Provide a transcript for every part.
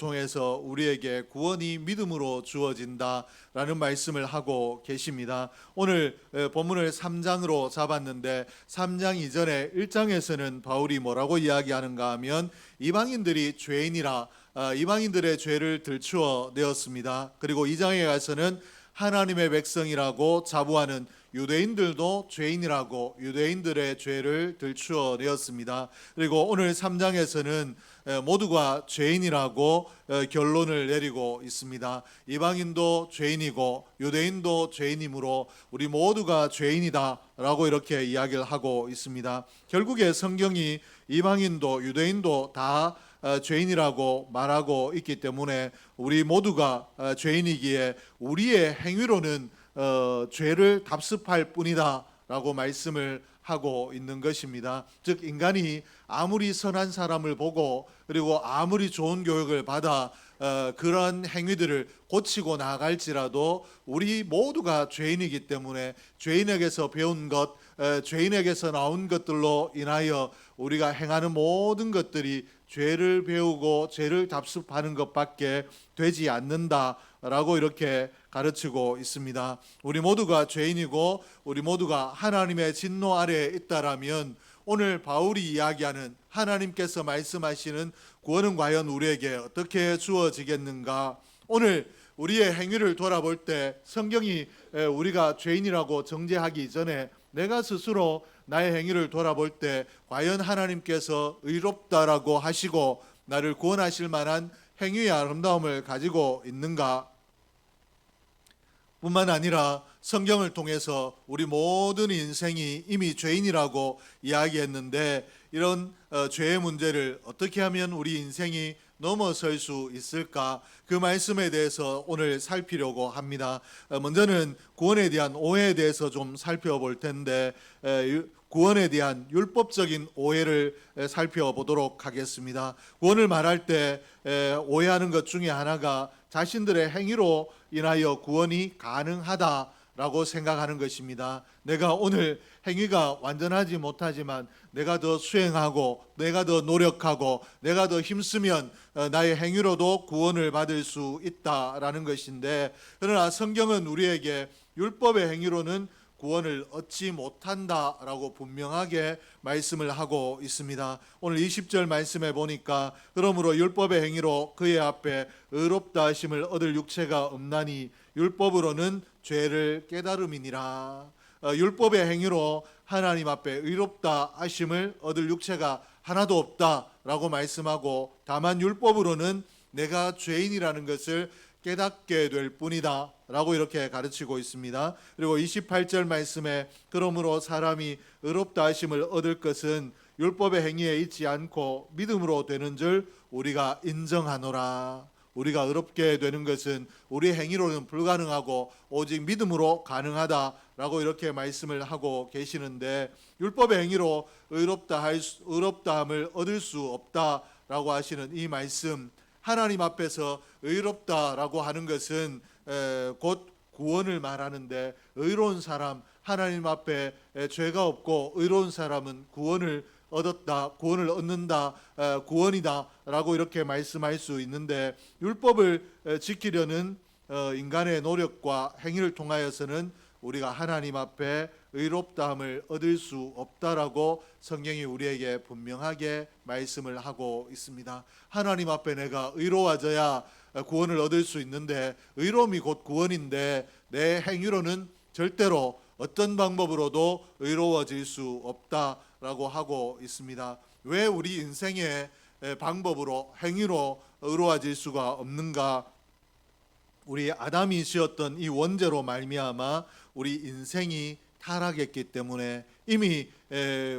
통해서 우리에게 구원이 믿음으로 주어진다라는 말씀을 하고 계십니다. 오늘 본문을 3장으로 잡았는데 3장 이전에 1장에서는 바울이 뭐라고 이야기하는가 하면 이방인들이 죄인이라 이방인들의 죄를 들추어 내었습니다. 그리고 2장에 가서는 하나님의 백성이라고 자부하는 유대인들도 죄인이라고 유대인들의 죄를 들추어 내었습니다. 그리고 오늘 3장에서는 모두가 죄인이라고 결론을 내리고 있습니다. 이방인도 죄인이고 유대인도 죄인이므로 우리 모두가 죄인이다 라고 이렇게 이야기를 하고 있습니다. 결국에 성경이 이방인도 유대인도 다 죄인이라고 말하고 있기 때문에 우리 모두가 죄인이기에 우리의 행위로는 죄를 답습할 뿐이다 라고 말씀을 하고 있는 것입니다. 즉 인간이 아무리 선한 사람을 보고 그리고 아무리 좋은 교육을 받아 그런 행위들을 고치고 나갈지라도 우리 모두가 죄인이기 때문에 죄인에게서 배운 것, 죄인에게서 나온 것들로 인하여 우리가 행하는 모든 것들이 죄를 배우고 죄를 답습하는 것밖에 되지 않는다라고 이렇게 가르치고 있습니다. 우리 모두가 죄인이고 우리 모두가 하나님의 진노 아래에 있다라면 오늘 바울이 이야기하는 하나님께서 말씀하시는 구원은 과연 우리에게 어떻게 주어지겠는가? 오늘 우리의 행위를 돌아볼 때 성경이 우리가 죄인이라고 정죄하기 전에 내가 스스로 나의 행위를 돌아볼 때 과연 하나님께서 의롭다라고 하시고 나를 구원하실 만한 행위의 아름다움을 가지고 있는가? 뿐만 아니라 성경을 통해서 우리 모든 인생이 이미 죄인이라고 이야기했는데 이런 죄의 문제를 어떻게 하면 우리 인생이 넘어설 수 있을까? 그 말씀에 대해서 오늘 살피려고 합니다. 먼저는 구원에 대한 오해에 대해서 좀 살펴볼 텐데 구원에 대한 율법적인 오해를 살펴보도록 하겠습니다. 구원을 말할 때 오해하는 것 중에 하나가 자신들의 행위로 인하여 구원이 가능하다라고 생각하는 것입니다. 내가 오늘 행위가 완전하지 못하지만 내가 더 수행하고 내가 더 노력하고 내가 더 힘쓰면 나의 행위로도 구원을 받을 수 있다라는 것인데 그러나 성경은 우리에게 율법의 행위로는 구원을 얻지 못한다라고 분명하게 말씀을 하고 있습니다. 오늘 20절 말씀에 보니까 그러므로 율법의 행위로 그의 앞에 의롭다 하심을 얻을 육체가 없나니 율법으로는 죄를 깨달음이니라. 율법의 행위로 하나님 앞에 의롭다 하심을 얻을 육체가 하나도 없다라고 말씀하고 다만 율법으로는 내가 죄인이라는 것을 깨닫게 될 뿐이다 라고 이렇게 가르치고 있습니다. 그리고 28절 말씀에 그러므로 사람이 의롭다 하심을 얻을 것은 율법의 행위에 있지 않고 믿음으로 되는 줄 우리가 인정하노라. 우리가 의롭게 되는 것은 우리 행위로는 불가능하고 오직 믿음으로 가능하다라고 이렇게 말씀을 하고 계시는데 율법의 행위로 의롭다함을 얻을 수 없다라고 하시는 이 말씀, 하나님 앞에서 의롭다라고 하는 것은 곧 구원을 말하는데 의로운 사람, 하나님 앞에 죄가 없고 의로운 사람은 구원을 얻었다, 구원을 얻는다, 구원이다 라고 이렇게 말씀할 수 있는데 율법을 지키려는 인간의 노력과 행위를 통하여서는 우리가 하나님 앞에 의롭다함을 얻을 수 없다라고 성경이 우리에게 분명하게 말씀을 하고 있습니다. 하나님 앞에 내가 의로워져야 구원을 얻을 수 있는데 의로움이 곧 구원인데 내 행위로는 절대로 어떤 방법으로도 의로워질 수 없다라고 하고 있습니다. 왜 우리 인생의 방법으로 행위로 의로워질 수가 없는가? 우리 아담이 지었던 이 원죄로 말미암아 우리 인생이 타락했기 때문에 이미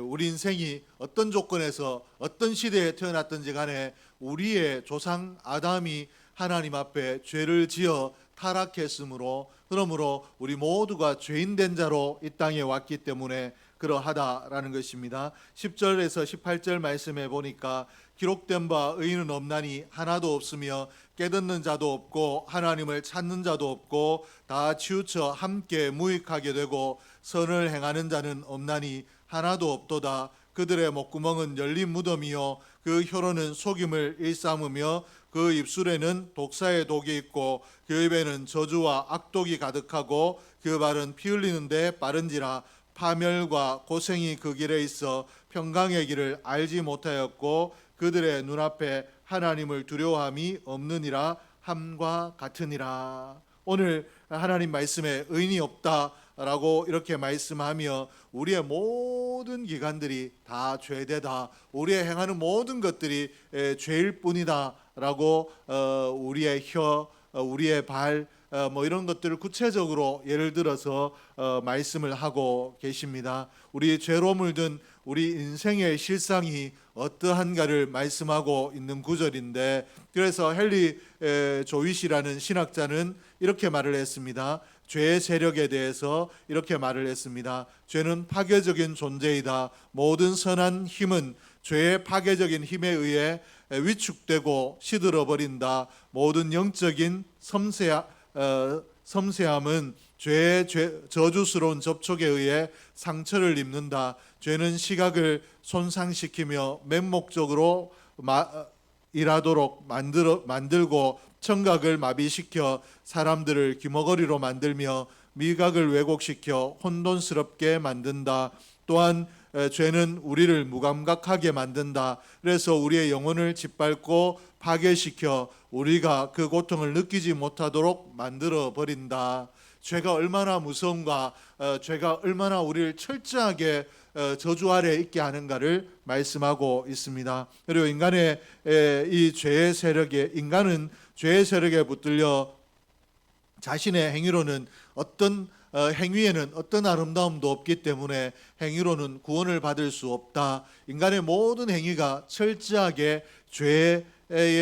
우리 인생이 어떤 조건에서 어떤 시대에 태어났든지 간에 우리의 조상 아담이 하나님 앞에 죄를 지어 타락했으므로 그러므로 우리 모두가 죄인된 자로 이 땅에 왔기 때문에 그러하다라는 것입니다. 10절에서 18절 말씀해 보니까 기록된 바 의인은 없나니 하나도 없으며 깨닫는 자도 없고 하나님을 찾는 자도 없고 다 치우쳐 함께 무익하게 되고 선을 행하는 자는 없나니 하나도 없도다. 그들의 목구멍은 열린 무덤이요 그 혀로는 속임을 일삼으며 그 입술에는 독사의 독이 있고 그 입에는 저주와 악독이 가득하고 그 발은 피 흘리는데 빠른지라 파멸과 고생이 그 길에 있어 평강의 길을 알지 못하였고 그들의 눈앞에 하나님을 두려워함이 없느니라 함과 같으니라. 오늘 하나님 말씀에 의인이 없다라고 이렇게 말씀하며 우리의 모든 기관들이 다 죄되다, 우리의 행하는 모든 것들이 죄일 뿐이다라고 우리의 혀, 우리의 발, 뭐 이런 것들을 구체적으로 예를 들어서 말씀을 하고 계십니다. 우리 죄로 물든 우리 인생의 실상이 어떠한가를 말씀하고 있는 구절인데, 그래서 헨리 조윗이라는 신학자는 이렇게 말을 했습니다. 죄의 세력에 대해서 이렇게 말을 했습니다. 죄는 파괴적인 존재이다. 모든 선한 힘은 죄의 파괴적인 힘에 의해 위축되고 시들어 버린다. 모든 영적인 섬세함은 죄의 저주스러운 접촉에 의해 상처를 입는다. 죄는 시각을 손상시키며 맹목적으로 일하도록 만들고 청각을 마비시켜 사람들을 귀머거리로 만들며 미각을 왜곡시켜 혼돈스럽게 만든다. 또한 죄는 우리를 무감각하게 만든다. 그래서 우리의 영혼을 짓밟고 파괴시켜 우리가 그 고통을 느끼지 못하도록 만들어 버린다. 죄가 얼마나 무서운가, 죄가 얼마나 우리를 철저하게 저주 아래 있게 하는가를 말씀하고 있습니다. 그리고 인간의 이 죄의 세력에, 인간은 죄의 세력에 붙들려 자신의 행위로는 행위에는 어떤 아름다움도 없기 때문에 행위로는 구원을 받을 수 없다. 인간의 모든 행위가 철저하게 죄에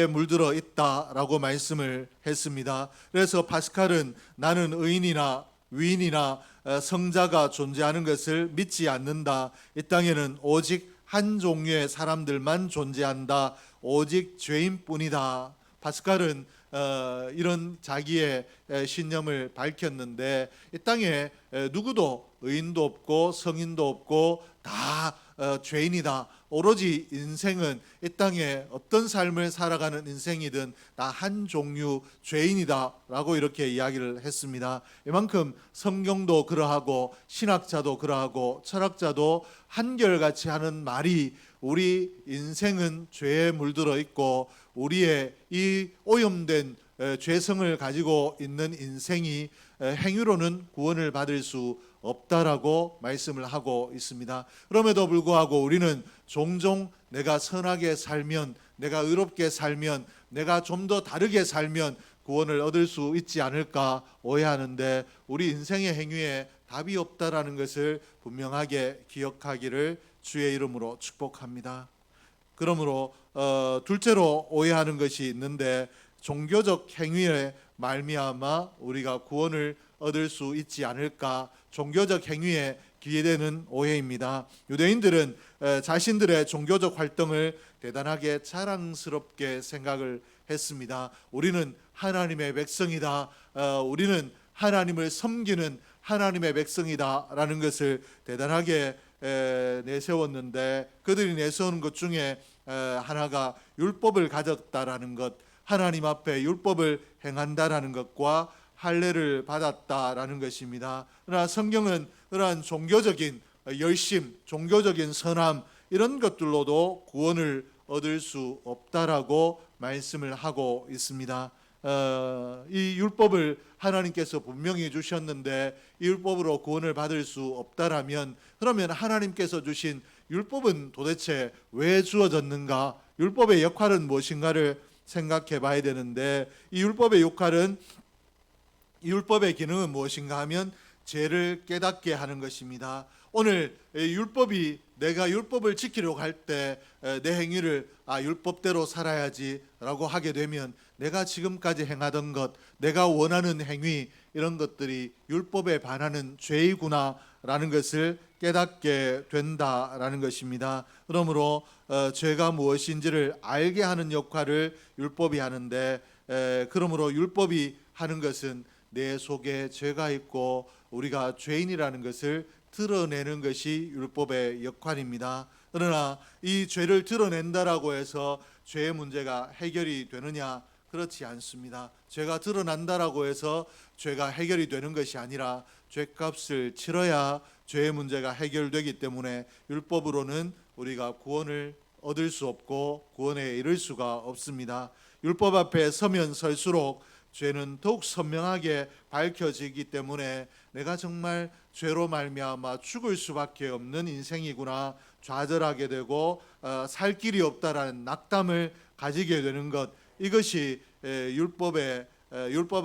물들어 있다라고 말씀을 했습니다. 그래서 파스칼은 나는 의인이나 위인이나 성자가 존재하는 것을 믿지 않는다. 이 땅에는 오직 한 종류의 사람들만 존재한다. 오직 죄인뿐이다. 파스칼은 이런 자기의 신념을 밝혔는데, 이 땅에 누구도 의인도 없고 성인도 없고 다 죄인이다. 오로지 인생은 이 땅에 어떤 삶을 살아가는 인생이든 다 한 종류 죄인이다 라고 이렇게 이야기를 했습니다. 이만큼 성경도 그러하고 신학자도 그러하고 철학자도 한결같이 하는 말이, 우리 인생은 죄에 물들어 있고 우리의 이 오염된 죄성을 가지고 있는 인생이 행위로는 구원을 받을 수 없다라고 말씀을 하고 있습니다. 그럼에도 불구하고 우리는 종종 내가 선하게 살면, 내가 의롭게 살면, 내가 좀 더 다르게 살면 구원을 얻을 수 있지 않을까 오해하는데, 우리 인생의 행위에 답이 없다라는 것을 분명하게 기억하기를 주의 이름으로 축복합니다. 그러므로 둘째로 오해하는 것이 있는데, 종교적 행위에 말미암아 우리가 구원을 얻을 수 있지 않을까, 종교적 행위에 기대되는 오해입니다. 유대인들은 자신들의 종교적 활동을 대단하게 자랑스럽게 생각을 했습니다. 우리는 하나님의 백성이다. 우리는 하나님을 섬기는 하나님의 백성이다 라는 것을 대단하게 내세웠는데, 그들이 내세우는 것 중에 하나가 율법을 가졌다라는 것, 하나님 앞에 율법을 행한다라는 것과 할례를 받았다라는 것입니다. 그러나 성경은 그러한 종교적인 열심, 종교적인 선함, 이런 것들로도 구원을 얻을 수 없다라고 말씀을 하고 있습니다. 이 율법을 하나님께서 분명히 주셨는데 이 율법으로 구원을 받을 수 없다라면, 그러면 하나님께서 주신 율법은 도대체 왜 주어졌는가? 율법의 역할은 무엇인가를 생각해 봐야 되는데, 이 율법의 역할은, 이 율법의 기능은 무엇인가 하면 죄를 깨닫게 하는 것입니다. 오늘 율법이, 내가 율법을 지키려고 할 때 내 행위를 율법대로 살아야지 라고 하게 되면 내가 지금까지 행하던 것, 내가 원하는 행위, 이런 것들이 율법에 반하는 죄이구나 라는 것을 깨닫게 된다라는 것입니다. 그러므로 죄가 무엇인지를 알게 하는 역할을 율법이 하는데, 그러므로 율법이 하는 것은 내 속에 죄가 있고 우리가 죄인이라는 것을 드러내는 것이 율법의 역할입니다. 그러나 이 죄를 드러낸다라고 해서 죄의 문제가 해결이 되느냐? 그렇지 않습니다. 죄가 드러난다라고 해서 죄가 해결이 되는 것이 아니라 죄값을 치러야 죄의 문제가 해결되기 때문에 율법으로는 우리가 구원을 얻을 수 없고 구원에 이를 수가 없습니다. 율법 앞에 서면 설수록 죄는 더욱 선명하게 밝혀지기 때문에 내가 정말 죄로 말미암아 죽을 수밖에 없는 인생이구나 좌절하게 되고 살 길이 없다라는 낙담을 가지게 되는 것, 이것이 율법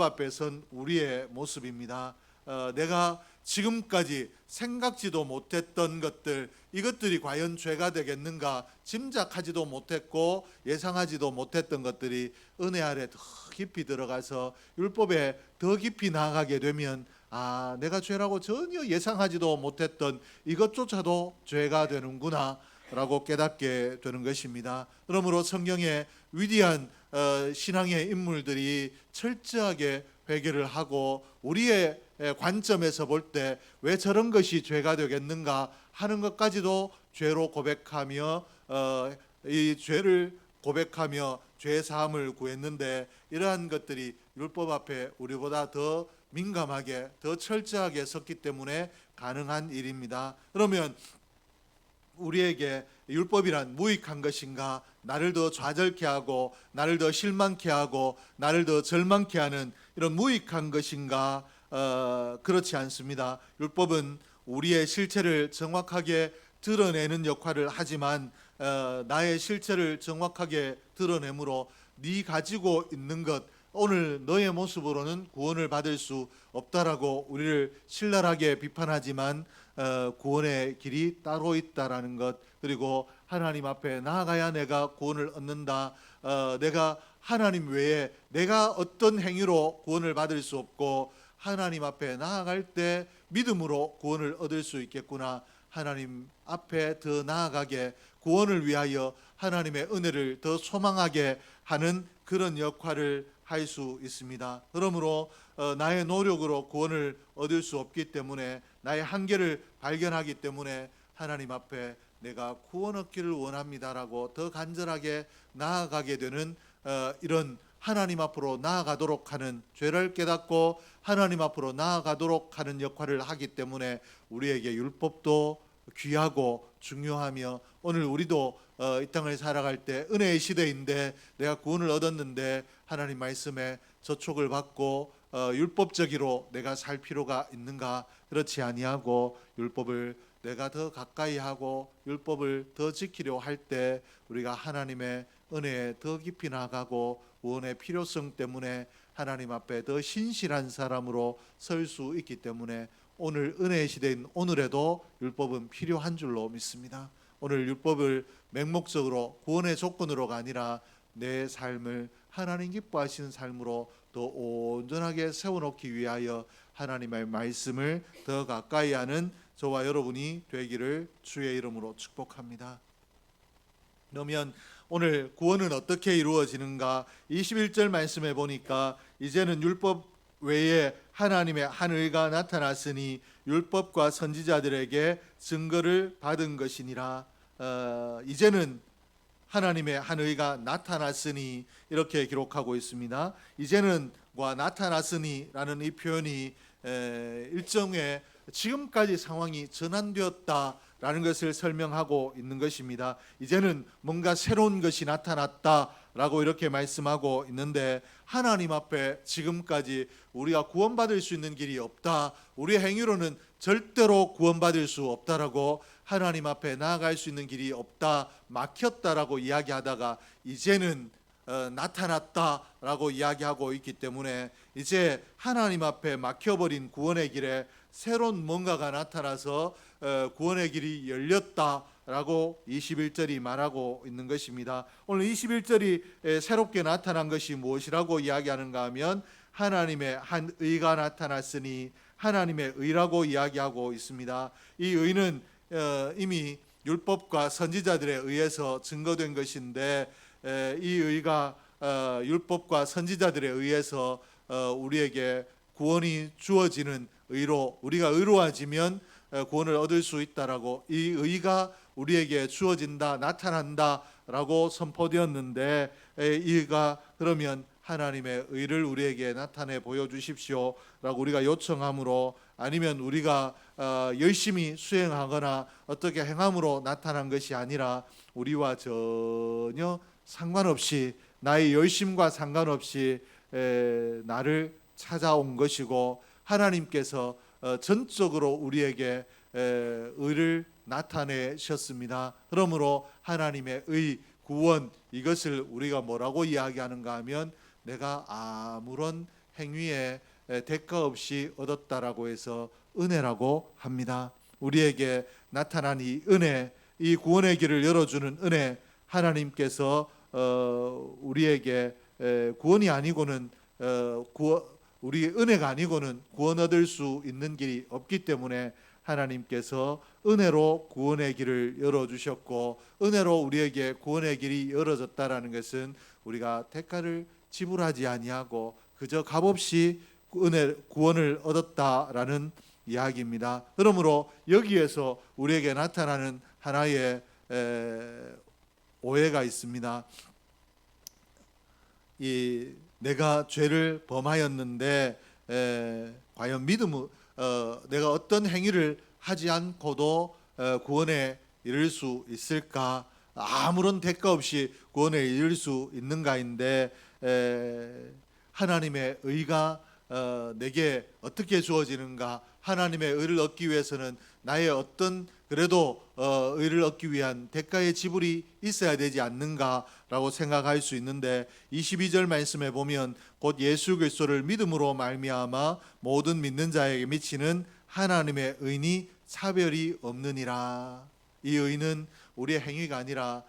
앞에 선 우리의 모습입니다. 내가 지금까지 생각지도 못했던 것들, 이것들이 과연 죄가 되겠는가 짐작하지도 못했고 예상하지도 못했던 것들이 은혜 아래 더 깊이 들어가서 율법에 더 깊이 나아가게 되면 내가 죄라고 전혀 예상하지도 못했던 이것조차도 죄가 되는구나 라고 깨닫게 되는 것입니다. 그러므로 성경에 위대한 신앙의 인물들이 철저하게 회개를 하고 우리의 관점에서 볼 때 왜 저런 것이 죄가 되겠는가 하는 것까지도 죄로 고백하며 이 죄를 고백하며 죄 사함을 구했는데, 이러한 것들이 율법 앞에 우리보다 더 민감하게 더 철저하게 섰기 때문에 가능한 일입니다. 그러면 우리에게 율법이란 무익한 것인가, 나를 더 좌절케 하고 나를 더 실망케 하고 나를 더 절망케 하는 이런 무익한 것인가? 그렇지 않습니다. 율법은 우리의 실체를 정확하게 드러내는 역할을 하지만 나의 실체를 정확하게 드러내므로 네 가지고 있는 것, 오늘 너의 모습으로는 구원을 받을 수 없다라고 우리를 신랄하게 비판하지만 구원의 길이 따로 있다라는 것, 그리고 하나님 앞에 나아가야 내가 구원을 얻는다. 내가 하나님 외에 내가 어떤 행위로 구원을 받을 수 없고 하나님 앞에 나아갈 때 믿음으로 구원을 얻을 수 있겠구나. 하나님 앞에 더 나아가게 구원을 위하여 하나님의 은혜를 더 소망하게 하는 그런 역할을 할 수 있습니다. 그러므로 나의 노력으로 구원을 얻을 수 없기 때문에, 나의 한계를 발견하기 때문에 하나님 앞에 내가 구원 얻기를 원합니다라고 더 간절하게 나아가게 되는 이런 하나님 앞으로 나아가도록 하는, 죄를 깨닫고 하나님 앞으로 나아가도록 하는 역할을 하기 때문에 우리에게 율법도 귀하고 중요하며, 오늘 우리도 이 땅을 살아갈 때 은혜의 시대인데 내가 구원을 얻었는데 하나님 말씀에 저촉을 받고 율법적으로 내가 살 필요가 있는가? 그렇지 아니하고 율법을 내가 더 가까이 하고 율법을 더 지키려 할 때 우리가 하나님의 은혜에 더 깊이 나가고 구원의 필요성 때문에 하나님 앞에 더 신실한 사람으로 설 수 있기 때문에 오늘 은혜의 시대인 오늘에도 율법은 필요한 줄로 믿습니다. 오늘 율법을 맹목적으로 구원의 조건으로가 아니라 내 삶을 하나님 기뻐하시는 삶으로 더 온전하게 세워놓기 위하여 하나님의 말씀을 더 가까이 하는 저와 여러분이 되기를 주의 이름으로 축복합니다. 그러면 오늘 구원은 어떻게 이루어지는가? 21절 말씀에 보니까 이제는 율법 외에 하나님의 한 의가 나타났으니 율법과 선지자들에게 증거를 받은 것이니라. 이제는 하나님의 한 의가 나타났으니 이렇게 기록하고 있습니다. 이제는과 나타났으니라는 이 표현이 일종의 지금까지 상황이 전환되었다라는 것을 설명하고 있는 것입니다. 이제는 뭔가 새로운 것이 나타났다라고 이렇게 말씀하고 있는데, 하나님 앞에 지금까지 우리가 구원받을 수 있는 길이 없다, 우리의 행위로는 절대로 구원받을 수 없다라고, 하나님 앞에 나아갈 수 있는 길이 없다, 막혔다라고 이야기하다가 이제는 나타났다라고 이야기하고 있기 때문에 이제 하나님 앞에 막혀버린 구원의 길에 새로운 뭔가가 나타나서 구원의 길이 열렸다라고 21절이 말하고 있는 것입니다. 오늘 21절이 새롭게 나타난 것이 무엇이라고 이야기하는가 하면 하나님의 한 의가 나타났으니 하나님의 의라고 이야기하고 있습니다. 이 의는 이미 율법과 선지자들에 의해서 증거된 것인데, 이 의가 율법과 선지자들에 의해서 우리에게 구원이 주어지는 의로, 우리가 의로워지면 구원을 얻을 수 있다라고, 이 의가 우리에게 주어진다, 나타난다 라고 선포되었는데 이가 그러면 하나님의 의를 우리에게 나타내 보여주십시오 라고 우리가 요청함으로, 아니면 우리가 열심히 수행하거나 어떻게 행함으로 나타난 것이 아니라 우리와 전혀 상관없이, 나의 열심과 상관없이 나를 찾아온 것이고, 하나님께서 전적으로 우리에게 의를 나타내셨습니다. 그러므로 하나님의 의, 구원, 이것을 우리가 뭐라고 이야기하는가 하면 내가 아무런 행위에 대가 없이 얻었다라고 해서 은혜라고 합니다. 우리에게 나타난 이 은혜, 이 구원의 길을 열어주는 은혜, 하나님께서 우리에게 구원이 아니고는 우리 은혜가 아니고는 구원 얻을 수 있는 길이 없기 때문에 하나님께서 은혜로 구원의 길을 열어주셨고, 은혜로 우리에게 구원의 길이 열어졌다라는 것은 우리가 대가를 지불하지 아니하고 그저 값없이 구원을 얻었다라는 이야기입니다. 그러므로 여기에서 우리에게 나타나는 하나의 오해가 있습니다. 내가 죄를 범하였는데 과연 내가 어떤 행위를 하지 않고도 구원에 이를 수 있을까? 아무런 대가 없이 구원에 이를 수 있는가인데, 하나님의 의가 내게 어떻게 주어지는가? 하나님의 의를 얻기 위해서는 나의 어떤 그래도 의를 얻기 위한 대가의 지불이 있어야 되지 않는가라고 생각할 수 있는데, 22절 말씀에 보면 곧 예수 그리스도를 믿음으로 말미암아 모든 믿는 자에게 미치는 하나님의 의니 차별이 없느니라. 이 의는 우리의 행위가 아니라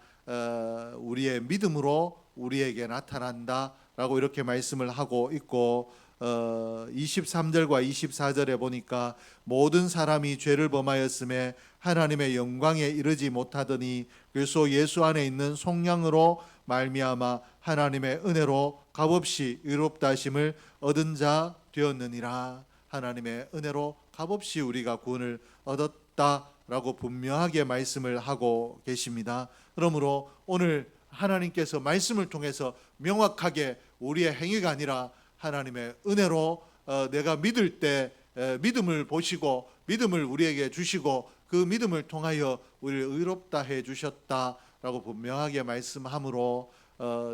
우리의 믿음으로 우리에게 나타난다라고 이렇게 말씀을 하고 있고, 23절과 24절에 보니까 모든 사람이 죄를 범하였음에 하나님의 영광에 이르지 못하더니 그리스도 예수 안에 있는 속량으로 말미암아 하나님의 은혜로 값없이 의롭다 하심을 얻은 자 되었느니라. 하나님의 은혜로 값없이 우리가 구원을 얻었다라고 분명하게 말씀을 하고 계십니다. 그러므로 오늘 하나님께서 말씀을 통해서 명확하게 우리의 행위가 아니라 하나님의 은혜로 내가 믿을 때 믿음을 보시고 믿음을 우리에게 주시고 그 믿음을 통하여 우리를 의롭다 해 주셨다라고 분명하게 말씀하므로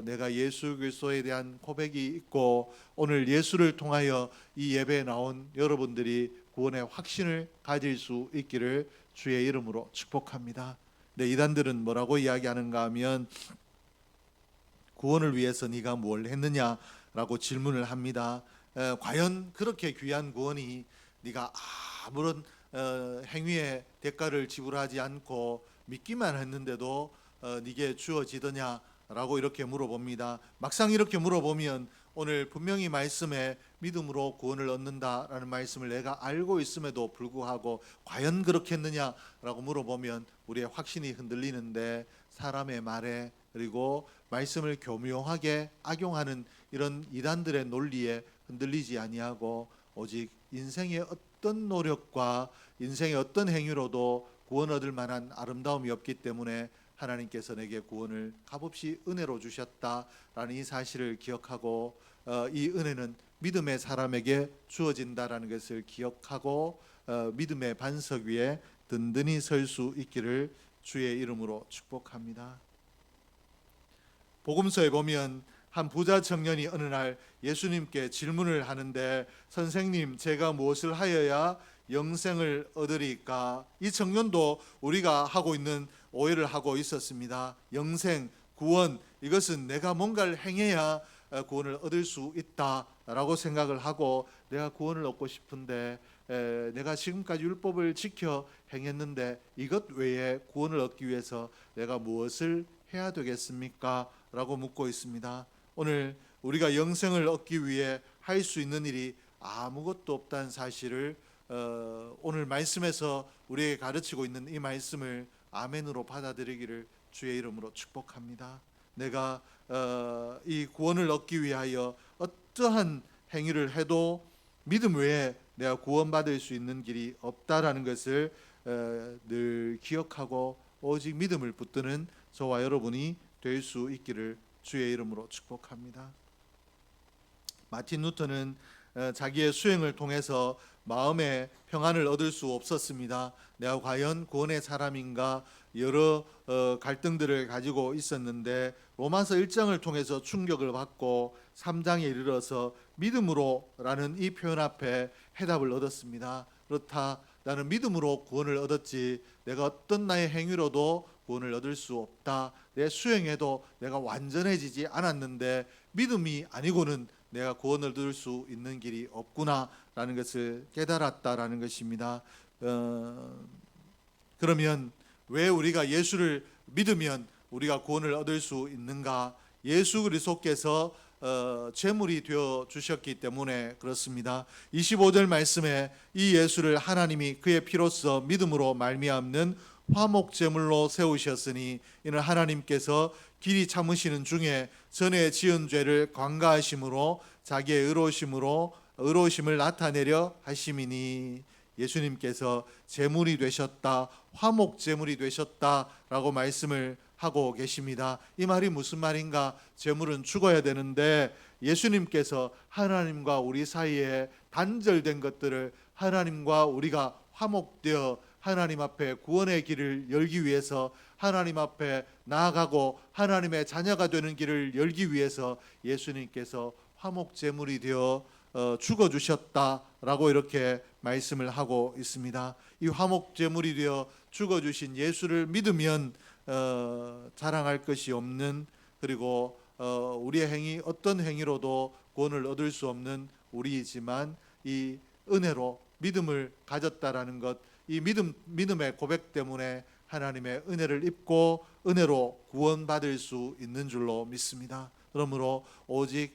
내가 예수 그리스도에 대한 고백이 있고, 오늘 예수를 통하여 이 예배에 나온 여러분들이 구원의 확신을 가질 수 있기를 주의 이름으로 축복합니다. 네, 이단들은 뭐라고 이야기하는가 하면 구원을 위해서 네가 뭘 했느냐라고 질문을 합니다. 과연 그렇게 귀한 구원이 네가 아무런 행위의 대가를 지불하지 않고 믿기만 했는데도 네게 주어지더냐라고 이렇게 물어봅니다. 막상 이렇게 물어보면 오늘 분명히 말씀에 믿음으로 구원을 얻는다라는 말씀을 내가 알고 있음에도 불구하고 과연 그렇겠느냐라고 물어보면 우리의 확신이 흔들리는데, 사람의 말에 그리고 말씀을 교묘하게 악용하는 이런 이단들의 논리에 흔들리지 아니하고 오직 인생의 어떤 노력과 인생의 어떤 행위로도 구원 얻을 만한 아름다움이 없기 때문에 하나님께서 내게 구원을 값없이 은혜로 주셨다라는 이 사실을 기억하고, 이 은혜는 믿음의 사람에게 주어진다라는 것을 기억하고 믿음의 반석 위에 든든히 설 수 있기를 주의 이름으로 축복합니다. 복음서에 보면 한 부자 청년이 어느 날 예수님께 질문을 하는데, 선생님, 제가 무엇을 하여야 영생을 얻으리까? 이 청년도 우리가 하고 있는 오해를 하고 있었습니다. 영생, 구원, 이것은 내가 뭔가를 행해야 구원을 얻을 수 있다라고 생각을 하고, 내가 구원을 얻고 싶은데 내가 지금까지 율법을 지켜 행했는데 이것 외에 구원을 얻기 위해서 내가 무엇을 해야 되겠습니까? 라고 묻고 있습니다. 오늘 우리가 영생을 얻기 위해 할 수 있는 일이 아무것도 없다는 사실을 오늘 말씀에서 우리에게 가르치고 있는 이 말씀을 아멘으로 받아들이기를 주의 이름으로 축복합니다. 내가 이 구원을 얻기 위하여 어떠한 행위를 해도 믿음 외에 내가 구원받을 수 있는 길이 없다라는 것을 늘 기억하고 오직 믿음을 붙드는 저와 여러분이 될 수 있기를 주의 이름으로 축복합니다. 마틴 루터는 자기의 수행을 통해서 마음의 평안을 얻을 수 없었습니다. 내가 과연 구원의 사람인가 여러 갈등들을 가지고 있었는데 로마서 1장을 통해서 충격을 받고 3장에 이르러서 믿음으로라는 이 표현 앞에 해답을 얻었습니다. 그렇다, 나는 믿음으로 구원을 얻었지 내가 어떤 나의 행위로도 구원을 얻을 수 없다. 내 수행에도 내가 완전해지지 않았는데 믿음이 아니고는 내가 구원을 얻을 수 있는 길이 없구나라는 것을 깨달았다라는 것입니다. 그러면 왜 우리가 예수를 믿으면 우리가 구원을 얻을 수 있는가? 예수 그리스도께서 제물이 되어 주셨기 때문에 그렇습니다. 25절 말씀에 이 예수를 하나님이 그의 피로써 믿음으로 말미암는 화목 제물로 세우셨으니 이는 하나님께서 길이 참으시는 중에 전에 지은 죄를 관가하심으로 자기의 의로우심을 나타내려 하심이니, 예수님께서 제물이 되셨다, 화목 제물이 되셨다라고 말씀을 하고 계십니다. 이 말이 무슨 말인가? 제물은 죽어야 되는데 예수님께서 하나님과 우리 사이에 단절된 것들을 하나님과 우리가 화목되어 하나님 앞에 구원의 길을 열기 위해서, 하나님 앞에 나아가고 하나님의 자녀가 되는 길을 열기 위해서 예수님께서 화목 제물이 되어 죽어 주셨다라고 이렇게 말씀을 하고 있습니다. 이 화목 제물이 되어 죽어 주신 예수를 믿으면 자랑할 것이 없는, 그리고 우리의 행위 어떤 행위로도 구원을 얻을 수 없는 우리이지만 이 은혜로 믿음을 가졌다라는 것, 이 믿음의 고백 때문에 하나님의 은혜를 입고 은혜로 구원받을 수 있는 줄로 믿습니다. 그러므로 오직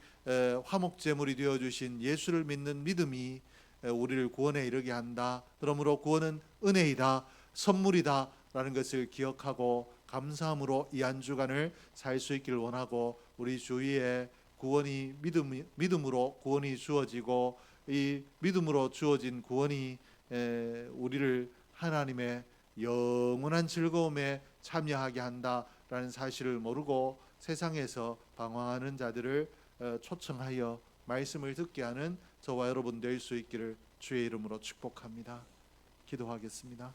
화목 제물이 되어 주신 예수를 믿는 믿음이 우리를 구원에 이르게 한다. 그러므로 구원은 은혜이다, 선물이다 라는 것을 기억하고 감사함으로 이 한 주간을 살 수 있기를 원하고, 우리 주위에 구원이 믿음으로 구원이 주어지고 이 믿음으로 주어진 구원이 우리를 하나님의 영원한 즐거움에 참여하게 한다라는 사실을 모르고 세상에서 방황하는 자들을 초청하여 말씀을 듣게 하는 저와 여러분 될 수 있기를 주의 이름으로 축복합니다. 기도하겠습니다.